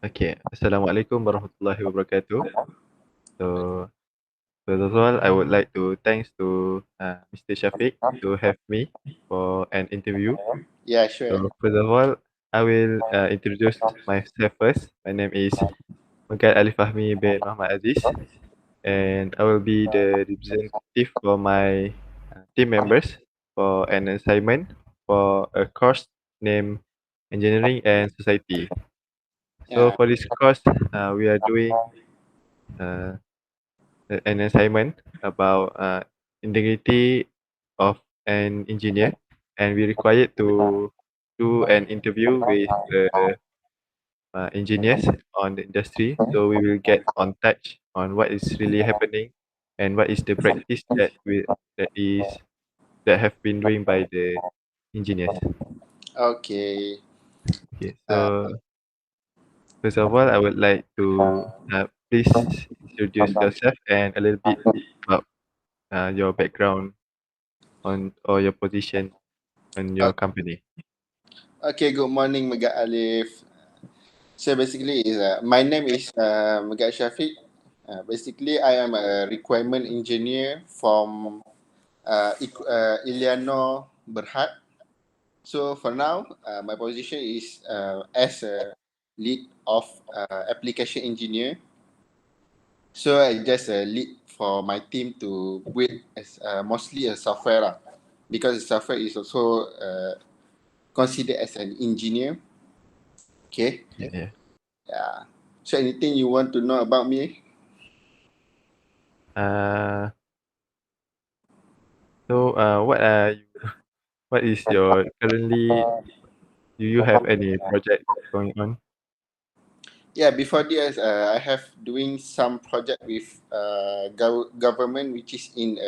Okay, Assalamualaikum warahmatullahi wabarakatuh. So, first of all, I would like to thanks to Mr. Shafiq to have me for an interview. Yeah, sure. So, first of all, I will introduce myself first. My name is Megat Ali Fahmi bin Muhammad Aziz, and I will be the representative for my team members for an assignment for a course named Engineering and Society. So, Yeah. for this course, we are doing uh, an assignment about integrity of an engineer, and we required to do an interview with engineers on the industry, so we will get on touch on what is really happening and what is the practice that is that have been doing by the engineers. Okay. Okay, Uh, so first of all, I would like to please introduce yourself and a little bit about your background on or your position on your o- company. okay. Good morning, Megat Alif. So basically, my name is Megat Shafiq. Basically, I am a requirement engineer from Iliano Berhad. So for now, my position is as a lead of application engineer. So I just lead for my team to build as mostly a software lah, because the software is also considered as an engineer. Okay. Yeah, yeah. Yeah. So anything you want to know about me? Uh, what is your currently do you have any project going on? Yeah. Before this, I have doing some project with government, which is in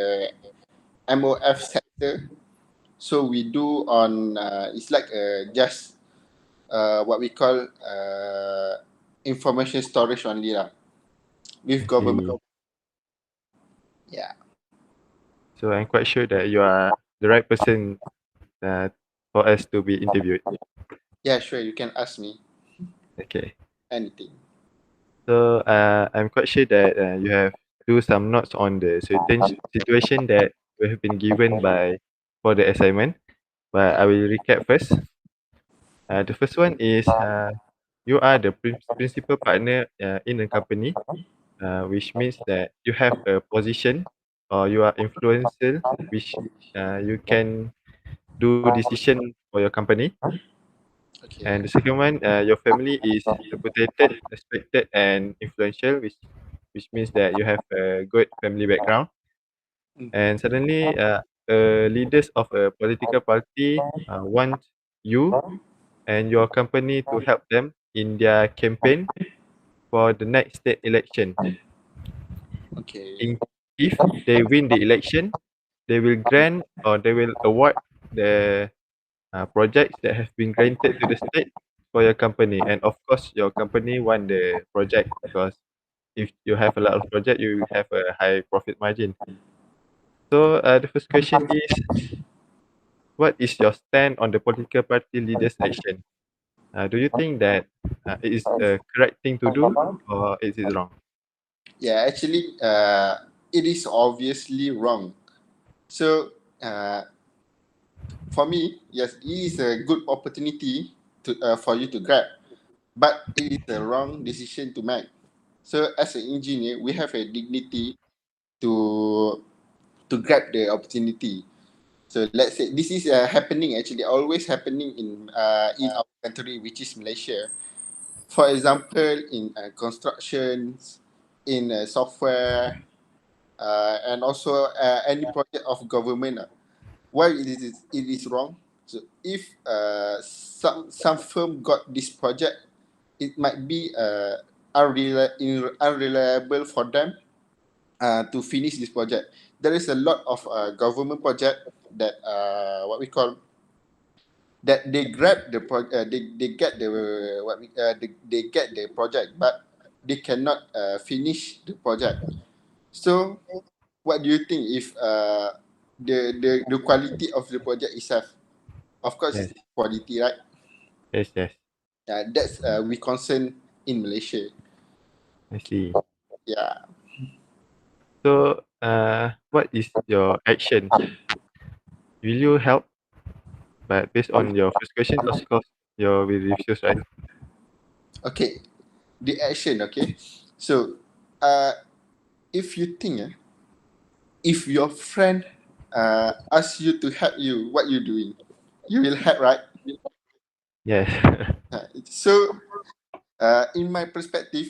MOF sector. So we do on it's like just what we call information storage only lah with I government. see. Yeah. So I'm quite sure that you are the right person uh, for us to be interviewed. Yeah. Sure. You can ask me Okay. anything. So I'm quite sure that you have do some notes on the certain situation that we have been given by for the assignment. But I will recap first. The first one is you are the principal partner in a company, which means that you have a position or you are influential, which you can do decision for your company. And Okay. the second one, your family is reputed, respected, and influential, which means that you have a good family background. Mhm. And suddenly, leaders of a political party want you and your company to help them in their campaign for the next state election. Okay. In if they win the election, they will grant or they will award the projects that have been granted to the state for your company. And of course, your company won the project because if you have a lot of project, you will have a high profit margin. So the first question is, what is your stand on the political party leaders' action? Do you think that it is the correct thing to do or is it wrong? Yeah. Actually, it is obviously wrong. So, for me, yes, it is a good opportunity to for you to grab, but it is a wrong decision to make. So, as an engineer, we have a dignity to grab the opportunity. So let's say this is happening, actually always happening in our country, which is Malaysia. For example, in constructions, in software, and also any project of government. Why it is wrong? So if some firm got this project, it might be unreliable for them to finish this project. There is a lot of government project that what we call that they grab the they get the they get the project, but they cannot finish the project. So what do you think if the quality of the project itself? Of course, Yes, it's quality, right? yes, yes. That's we concern. in Malaysia. I see. Yeah. So, what is your action? Will you help? But based on your first question, of course, you will refuse, right? Okay. The action. Okay. So, uh, if you think, if your friend asks you to help you, what you doing? You will help, right? Yes. So, in my perspective,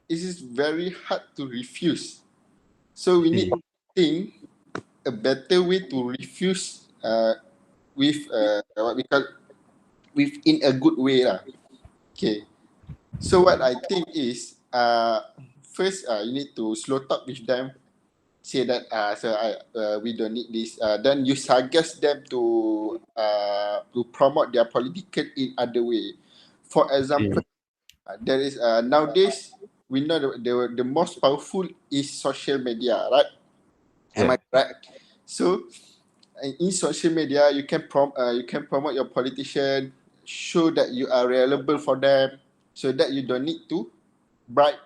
it is very hard to refuse. So we need See. to think a better way to refuse with what we call within a good way lah. Okay. So what I think is first you need to slow talk with them. Say that we don't need this. Then you suggest them to promote their political in other way. For See. example, there is nowadays we know the most powerful is social media, right? Am Yeah. I correct? So in social media, you can promote your politician, show that you are reliable for them, so that you don't need to bribe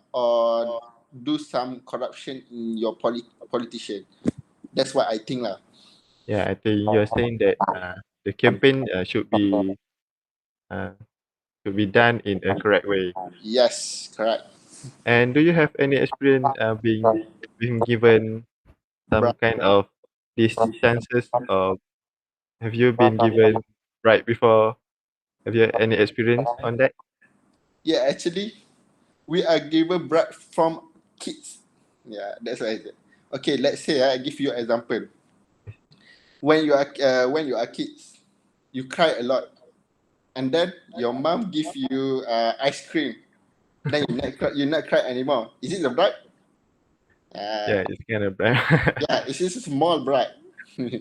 or do some corruption in your politician. That's what I think lah. Yeah. I think you are saying that the campaign uh, should be done in a correct way. Yes, correct. And do you have any experience being given some Bribe. kind of these chances, or have you been given right before? Have you any experience on that? Yeah, actually, we are given bribe from kids. Yeah, that's what I said. Okay, let's say I give you an example. When you are kids, you cry a lot, and then your mom give you ice cream. Then you not cry anymore. Is it a bribe? Yeah, it's kind of bad. Yeah, it's just a small bribe. Yeah,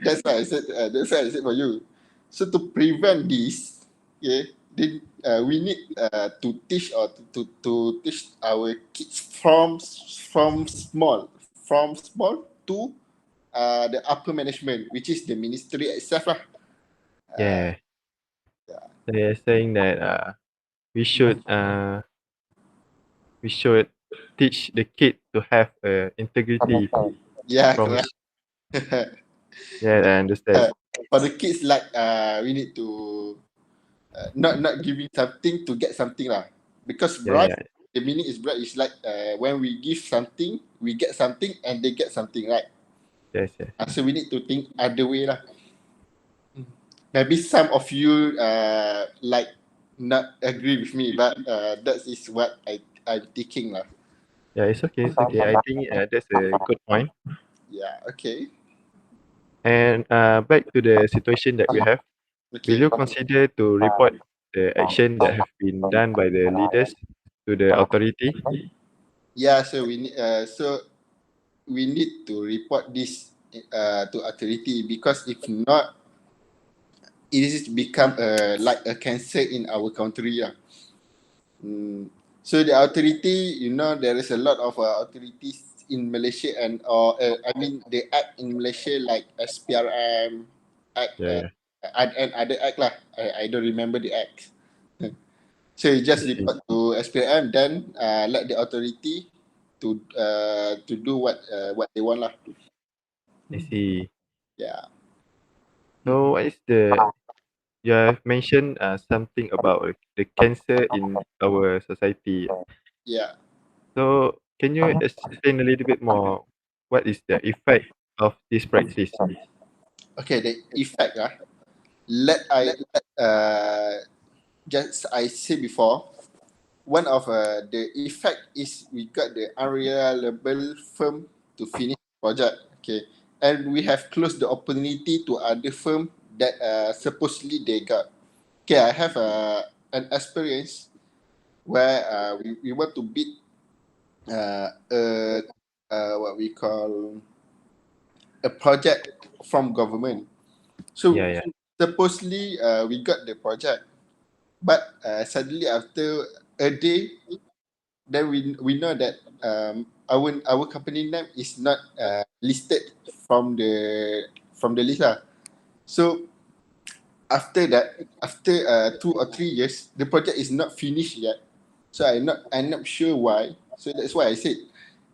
That's why I said. That's why I said for you. So to prevent this, okay, then we need to teach our kids from small to the upper management, which is the ministry itself lah. Uh, yeah. They're saying that we should uh we should teach the kid to have integrity yeah, from correct. yeah, I understand. Uh, for the kids, like we need to not giving something to get something lah. Because Yeah, bribe, yeah, the meaning is bribe is like when we give something, we get something and they get something, right? yes, yes. So we need to think other way lah. Maybe some of you like not agree with me, but that is what I'm thinking lah. Yeah, it's okay, it's okay. I think that's a good point. Yeah. Okay. And back to the situation that we have, will Okay. you consider to report the action that have been done by the leaders to the authority? Yeah. We need to report this to authority, because if not, it is become like a cancer in our country. Yeah. So the authority, there is a lot of authorities in Malaysia, I mean they act in Malaysia like SPRM, act Yeah, and other act lah. I don't remember the act. So you I just see. report to SPRM, then let the authority to do what they want lah. I see. Yeah. So what is you have mentioned something about the cancer in our society. Yeah. So can you explain a little bit more what is the effect of this practice? Okay. The effect let just I said before, one of the effect is we got the unreliable firm to finish project. Okay, and we have closed the opportunity to other firm that supposedly they got. Okay, I have an experience where we want to bid what we call a project from government. Yeah, So yeah, supposedly we got the project, but suddenly after a day, then we know that our company name is not listed from the list lah. So after that, after 2 or 3 years, the project is not finished yet. So I'm not sure why. So that's why I said,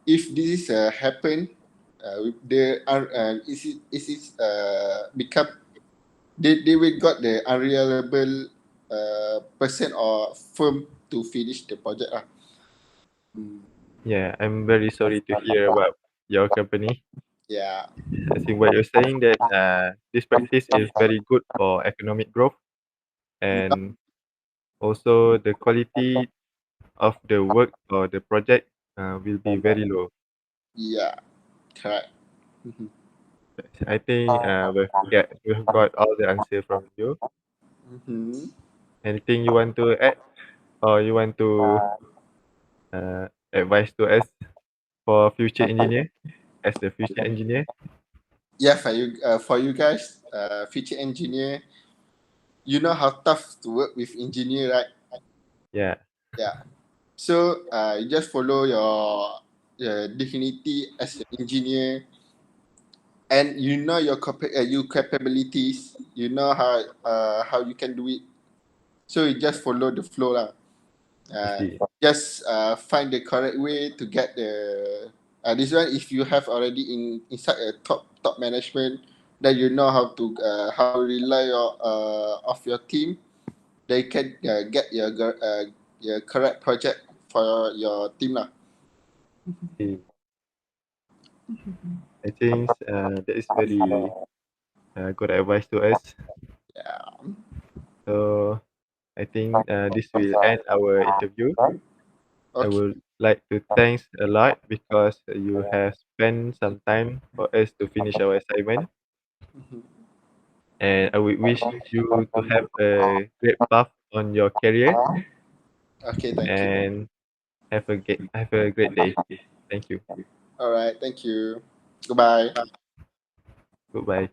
if this is happen, they are is it become, they will got the unreliable person or firm to finish the project lah. Mm. Yeah, I'm very sorry to hear about your company. Yeah. I think what you're saying that this practice is very good for economic growth, and also the quality of the work or the project will be very low. Yeah. Correct. Mhm. I think we've got all the answer from you. Mhm. Anything you want to add or you want to advise to us for future engineer as a future engineer? Yeah, for you guys, future engineer, you know how tough to work with engineer, right? Yeah, Yeah. So you just follow your dignity as an engineer, and you know your capabilities. You know how you can do it. So you just follow the flow lah. I Uh, see. just find the correct way to get the this one. If you have already inside a top management, then you know how to rely of your team. They can get your correct project for your team lah. See, I think that is very good advice to us. Yeah. So I think this will end our interview. I Okay. would like to thanks a lot because you have spent some time for us to finish our assignment, Mhm. and I would wish you to have a great path on your career Okay. Thank you. and have a great day. Thank you. All right. Thank you. Goodbye. Goodbye.